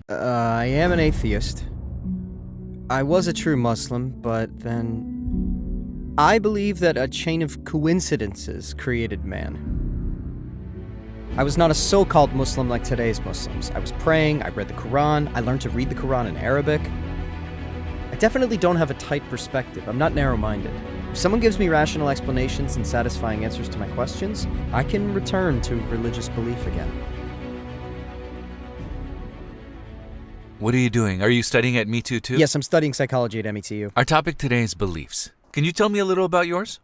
I am an atheist. I was a true Muslim, but then I believe that a chain of coincidences created man. I was not a so-called Muslim like today's Muslims. I was praying, I read the Quran, I learned to read the Quran in Arabic. I definitely don't have a tight perspective. I'm not narrow-minded. If someone gives me rational explanations and satisfying answers to my questions, I can return to religious belief again. What are you doing? Are you studying at Me Too? Yes, I'm studying psychology at METU. Our topic today is beliefs. Can you tell me a little about yours?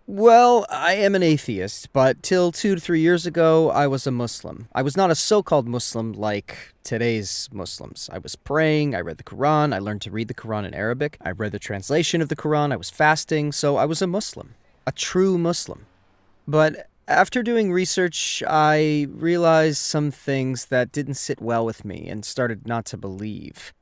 Well, I am an atheist, but till 2 to 3 years ago, I was a Muslim. I was not a so-called Muslim like today's Muslims. I was praying, I read the Quran, I learned to read the Quran in Arabic, I read the translation of the Quran, I was fasting, so I was a Muslim. A true Muslim. But after doing research, I realized some things that didn't sit well with me and started not to believe.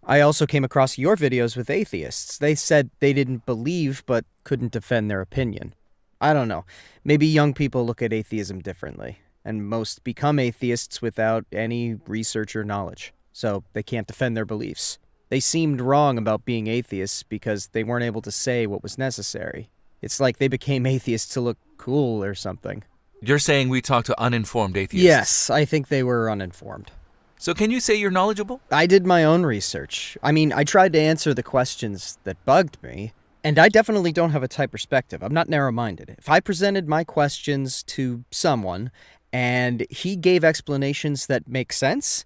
I also came across your videos with atheists. They said they didn't believe but couldn't defend their opinion. I don't know. Maybe young people look at atheism differently, and most become atheists without any research or knowledge, so they can't defend their beliefs. They seemed wrong about being atheists because they weren't able to say what was necessary. It's like they became atheists to look cool or something. You're saying we talk to uninformed atheists? Yes, I think they were uninformed. So can you say you're knowledgeable? I did my own research. I tried to answer the questions that bugged me, and I definitely don't have a tight perspective. I'm not narrow-minded. If I presented my questions to someone and he gave explanations that make sense,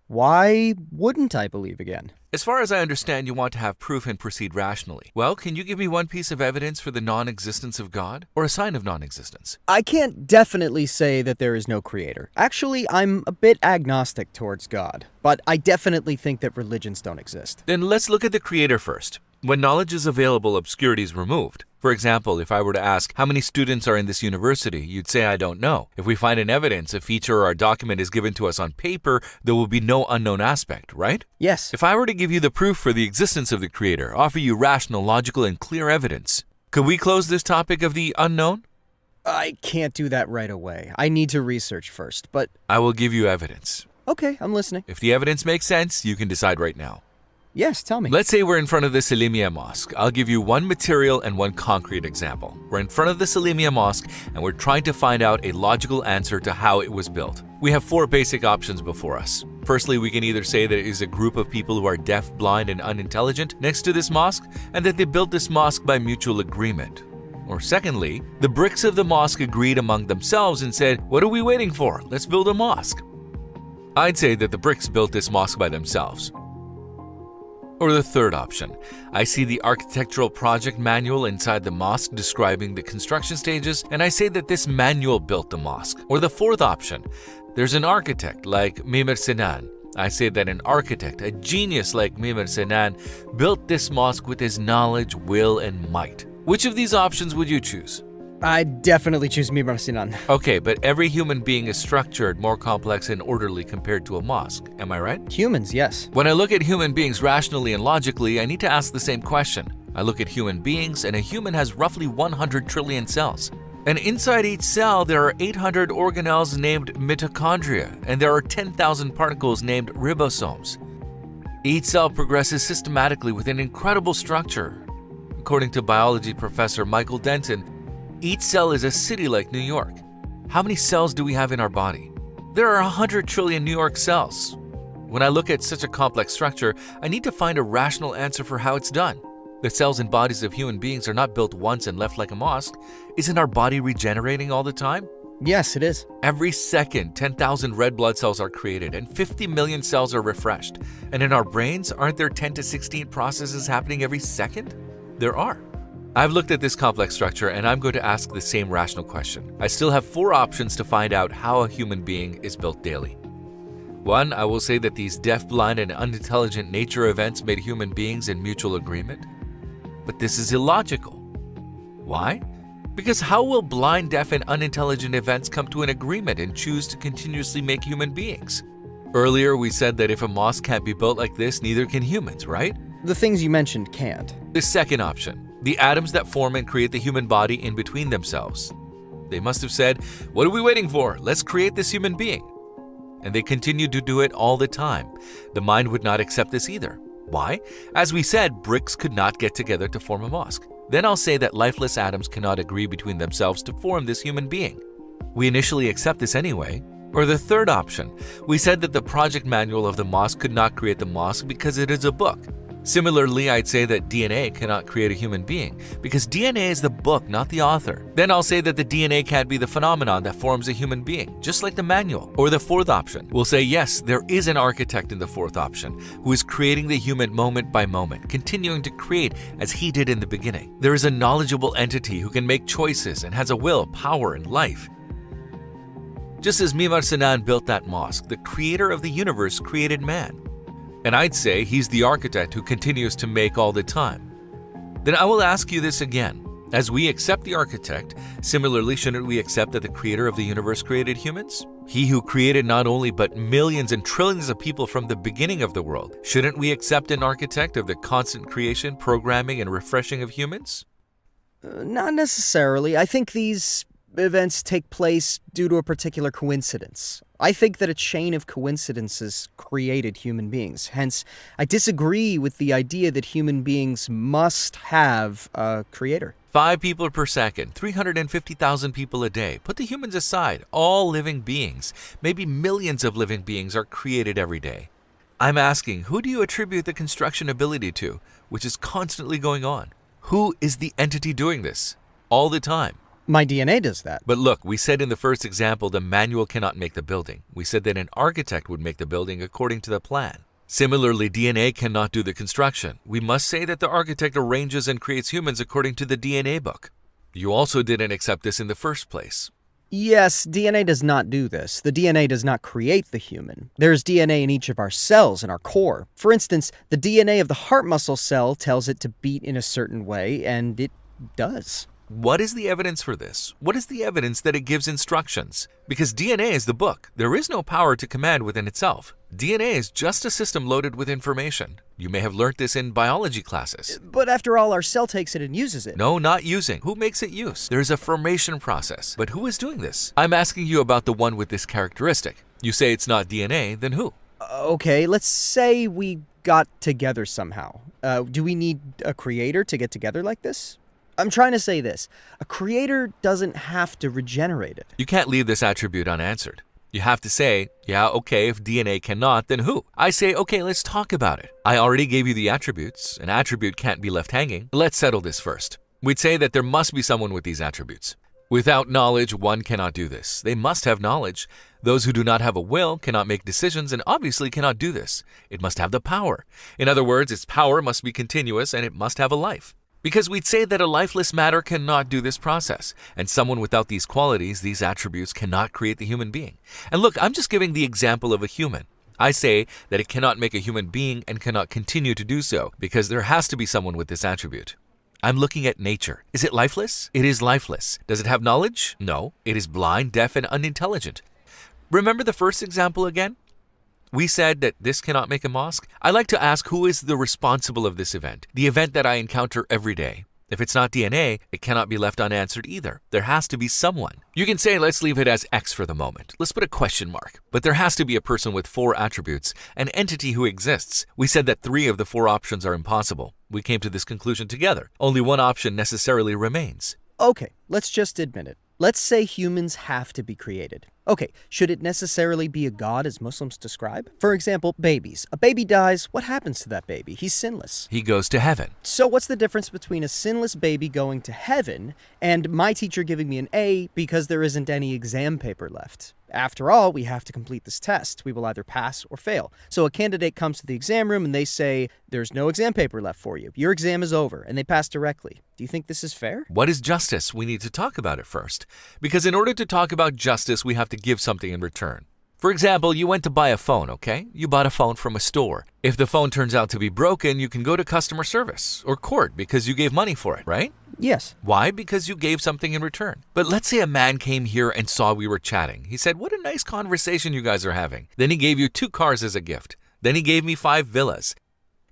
why wouldn't I believe again? As far as I understand, you want to have proof and proceed rationally. Well, can you give me one piece of evidence for the non-existence of God, or a sign of non-existence? I can't definitely say that there is no creator. Actually, I'm a bit agnostic towards God, but I definitely think that religions don't exist. Then let's look at the creator first. When knowledge is available, obscurity is removed. For example, if I were to ask, how many students are in this university, you'd say, I don't know. If we find an evidence, a feature or a document is given to us on paper, there will be no unknown aspect, right? Yes. If I were to give you the proof for the existence of the creator, offer you rational, logical, and clear evidence, could we close this topic of the unknown? I can't do that right away. I need to research first, but... I will give you evidence. Okay, I'm listening. If the evidence makes sense, you can decide right now. Yes, tell me. Let's say we're in front of the Salimia Mosque. I'll give you one material and one concrete example. We're in front of the Salimia Mosque and we're trying to find out a logical answer to how it was built. We have 4 basic options before us. Firstly, we can either say that it is a group of people who are deaf, blind, and unintelligent next to this mosque, and that they built this mosque by mutual agreement. Or secondly, the bricks of the mosque agreed among themselves and said, what are we waiting for? Let's build a mosque. I'd say that the bricks built this mosque by themselves. Or the third option, I see the architectural project manual inside the mosque describing the construction stages, and I say that this manual built the mosque. Or the fourth option, there's an architect like Mimar Sinan. I say that an architect, a genius like Mimar Sinan, built this mosque with his knowledge, will, and might. Which of these options would you choose? I'd definitely choose Mimar Sinan. Okay, but every human being is structured, more complex, and orderly compared to a mosque. Am I right? Humans, yes. When I look at human beings rationally and logically, I need to ask the same question. I look at human beings, and a human has roughly 100 trillion cells. And inside each cell, there are 800 organelles named mitochondria, and there are 10,000 particles named ribosomes. Each cell progresses systematically with an incredible structure. According to biology professor Michael Denton, each cell is a city like New York. How many cells do we have in our body? There are 100 trillion New York cells. When I look at such a complex structure, I need to find a rational answer for how it's done. The cells and bodies of human beings are not built once and left like a mosque. Isn't our body regenerating all the time? Yes, it is. Every second, 10,000 red blood cells are created and 50 million cells are refreshed. And in our brains, aren't there 10 to 16 processes happening every second? There are. I've looked at this complex structure and I'm going to ask the same rational question. I still have 4 options to find out how a human being is built daily. 1, I will say that these deaf, blind, and unintelligent nature events made human beings in mutual agreement. But this is illogical. Why? Because how will blind, deaf, and unintelligent events come to an agreement and choose to continuously make human beings? Earlier, we said that if a mosque can't be built like this, neither can humans, right? The things you mentioned can't. The second option, the atoms that form and create the human body in between themselves. They must have said, what are we waiting for? Let's create this human being. and they continued to do it all the time. The mind would not accept this either. Why? As we said, bricks could not get together to form a mosque. Then I'll say that lifeless atoms cannot agree between themselves to form this human being. We initially accept this anyway. Or the third option, we said that the project manual of the mosque could not create the mosque because it is a book. Similarly, I'd say that DNA cannot create a human being because DNA is the book, not the author. Then I'll say that the DNA can't be the phenomenon that forms a human being, just like the manual. Or the fourth option, we'll say yes, there is an architect in the fourth option who is creating the human moment by moment, continuing to create as he did in the beginning. There is a knowledgeable entity who can make choices and has a will, power, and life. Just as Mimar Sinan built that mosque, the creator of the universe created man. And I'd say he's the architect who continues to make all the time. Then I will ask you this again. As we accept the architect, similarly, shouldn't we accept that the creator of the universe created humans? He who created not only but millions and trillions of people from the beginning of the world. Shouldn't we accept an architect of the constant creation, programming, and refreshing of humans? Not necessarily. I think these events take place due to a particular coincidence. I think that a chain of coincidences created human beings. Hence, I disagree with the idea that human beings must have a creator. 5 people per second, 350,000 people a day. Put the humans aside. All living beings, maybe millions of living beings, are created every day. I'm asking, who do you attribute the construction ability to, which is constantly going on? Who is the entity doing this? All the time. My DNA does that. But look, we said in the first example the manual cannot make the building. We said that an architect would make the building according to the plan. Similarly, DNA cannot do the construction. We must say that the architect arranges and creates humans according to the DNA book. You also didn't accept this in the first place. Yes, DNA does not do this. The DNA does not create the human. There is DNA in each of our cells in our core. For instance, the DNA of the heart muscle cell tells it to beat in a certain way, and it does. What is the evidence for this? What is the evidence that it gives instructions? Because DNA is the book. There is no power to command within itself. DNA is just a system loaded with information. You may have learnt this in biology classes. But after all, our cell takes it and uses it. No, not using. Who makes it use? There's a formation process. But who is doing this? I'm asking you about the one with this characteristic. You say it's not DNA, then who? Okay, let's say we got together somehow. Do we need a creator to get together like this? I'm trying to say this. A creator doesn't have to regenerate it. You can't leave this attribute unanswered. You have to say, yeah, okay, if DNA cannot, then who? I say, okay, let's talk about it. I already gave you the attributes. An attribute can't be left hanging. Let's settle this first. We'd say that there must be someone with these attributes. Without knowledge, one cannot do this. They must have knowledge. Those who do not have a will cannot make decisions and obviously cannot do this. It must have the power. In other words, its power must be continuous and it must have a life. Because we'd say that a lifeless matter cannot do this process, and someone without these qualities, these attributes, cannot create the human being. And look, I'm just giving the example of a human. I say that it cannot make a human being and cannot continue to do so, because there has to be someone with this attribute. I'm looking at nature. Is it lifeless? It is lifeless. Does it have knowledge? No. It is blind, deaf, and unintelligent. Remember the first example again? We said that this cannot make a mosque. I like to ask who is the responsible of this event, the event that I encounter every day. If it's not DNA, it cannot be left unanswered either. There has to be someone. You can say, let's leave it as X for the moment. Let's put a question mark. But there has to be a person with 4 attributes, an entity who exists. We said that 3 of the 4 options are impossible. We came to this conclusion together. Only one option necessarily remains. Okay, let's just admit it. Let's say humans have to be created. Okay, should it necessarily be a god as Muslims describe? For example, babies. A baby dies, what happens to that baby? He's sinless. He goes to heaven. So what's the difference between a sinless baby going to heaven and my teacher giving me an A because there isn't any exam paper left? After all, we have to complete this test. We will either pass or fail. So a candidate comes to the exam room and they say, there's no exam paper left for you. Your exam is over, and they pass directly. Do you think this is fair? What is justice? We need to talk about it first. Because in order to talk about justice, we have to give something in return. For example, you went to buy a phone, okay? You bought a phone from a store. If the phone turns out to be broken, you can go to customer service or court because you gave money for it, right? Yes. Why? Because you gave something in return. But let's say a man came here and saw we were chatting. He said, what a nice conversation you guys are having. Then he gave you 2 cars as a gift. Then he gave me 5 villas.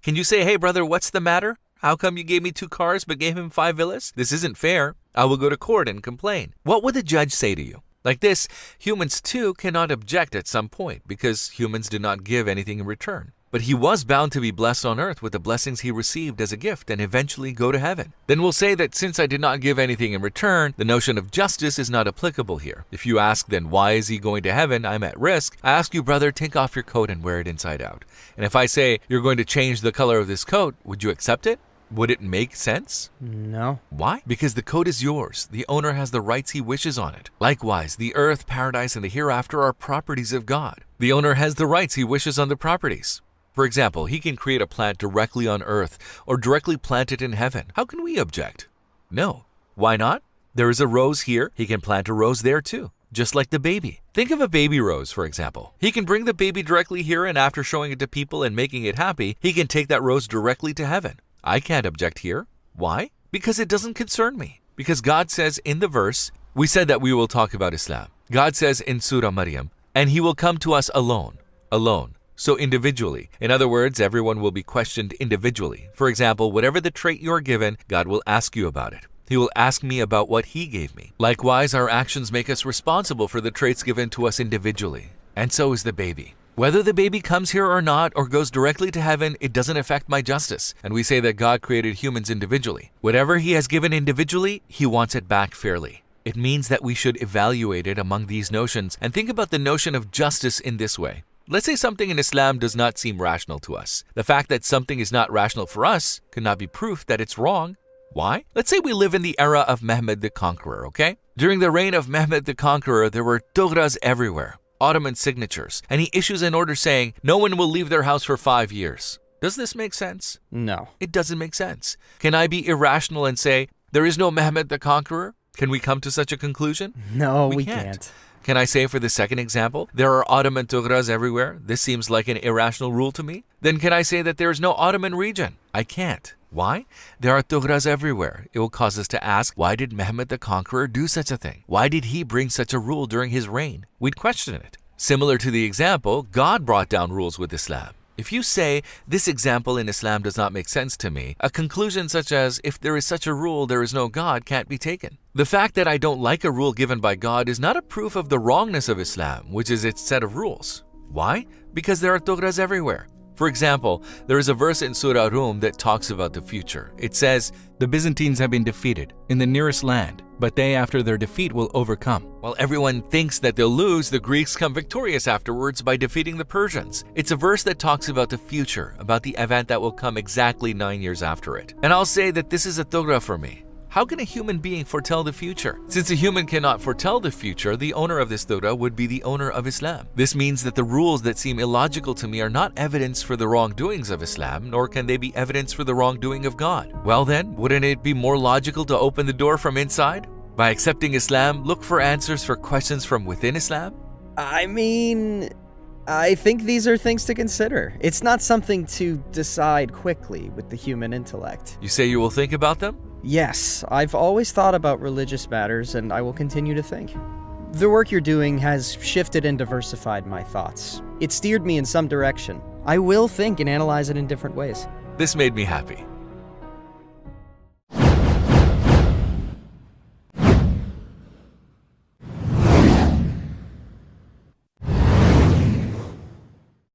Can you say, hey brother, what's the matter? How come you gave me 2 cars but gave him 5 villas? This isn't fair. I will go to court and complain. What would the judge say to you? Like this, humans too cannot object at some point because humans did not give anything in return. But he was bound to be blessed on earth with the blessings he received as a gift and eventually go to heaven. Then we'll say that since I did not give anything in return, the notion of justice is not applicable here. If you ask, then why is he going to heaven? I'm at risk. I ask you, brother, take off your coat and wear it inside out. And if I say you're going to change the color of this coat, would you accept it? Would it make sense? No. Why? Because the coat is yours. The owner has the rights he wishes on it. Likewise, the earth, paradise, and the hereafter are properties of God. The owner has the rights he wishes on the properties. For example, he can create a plant directly on earth or directly plant it in heaven. How can we object? No. Why not? There is a rose here. He can plant a rose there too. Just like the baby. Think of a baby rose, for example. He can bring the baby directly here, and after showing it to people and making it happy, he can take that rose directly to heaven. I can't object here. Why? Because it doesn't concern me. Because God says in the verse, we said that we will talk about Islam. God says in Surah Maryam, and he will come to us alone. Alone. So individually. In other words, everyone will be questioned individually. For example, whatever the trait you're given, God will ask you about it. He will ask me about what he gave me. Likewise, our actions make us responsible for the traits given to us individually. And so is the baby. Whether the baby comes here or not, or goes directly to heaven, it doesn't affect my justice. And we say that God created humans individually. Whatever he has given individually, he wants it back fairly. It means that we should evaluate it among these notions and think about the notion of justice in this way. Let's say something in Islam does not seem rational to us. The fact that something is not rational for us cannot be proof that it's wrong. Why? Let's say we live in the era of Mehmed the Conqueror, okay? During the reign of Mehmed the Conqueror, there were tughras everywhere, Ottoman signatures, and he issues an order saying no one will leave their house for 5 years. Does this make sense? No. It doesn't make sense. Can I be irrational and say there is no Mehmed the Conqueror? Can we come to such a conclusion? No, we can't. Can I say for the second example, there are Ottoman tughras everywhere? This seems like an irrational rule to me. Then can I say that there is no Ottoman region? I can't. Why? There are tughras everywhere. It will cause us to ask, why did Mehmed the Conqueror do such a thing? Why did he bring such a rule during his reign? We'd question it. Similar to the example, God brought down rules with Islam. If you say, this example in Islam does not make sense to me, a conclusion such as, if there is such a rule, there is no God, can't be taken. The fact that I don't like a rule given by God is not a proof of the wrongness of Islam, which is its set of rules. Why? Because there are tughras everywhere. For example, there is a verse in Surah Rum that talks about the future. It says, the Byzantines have been defeated in the nearest land, but they after their defeat will overcome. While everyone thinks that they'll lose, the Greeks come victorious afterwards by defeating the Persians. It's a verse that talks about the future, about the event that will come exactly 9 years after it. And I'll say that this is a tughra for me. How can a human being foretell the future? Since a human cannot foretell the future, the owner of this tughra would be the owner of Islam. This means that the rules that seem illogical to me are not evidence for the wrongdoings of Islam, nor can they be evidence for the wrongdoing of God. Well then, wouldn't it be more logical to open the door from inside? By accepting Islam, look for answers for questions from within Islam? I mean, I think these are things to consider. It's not something to decide quickly with the human intellect. You say you will think about them? Yes, I've always thought about religious matters, and I will continue to think. The work you're doing has shifted and diversified my thoughts. It steered me in some direction. I will think and analyze it in different ways. This made me happy.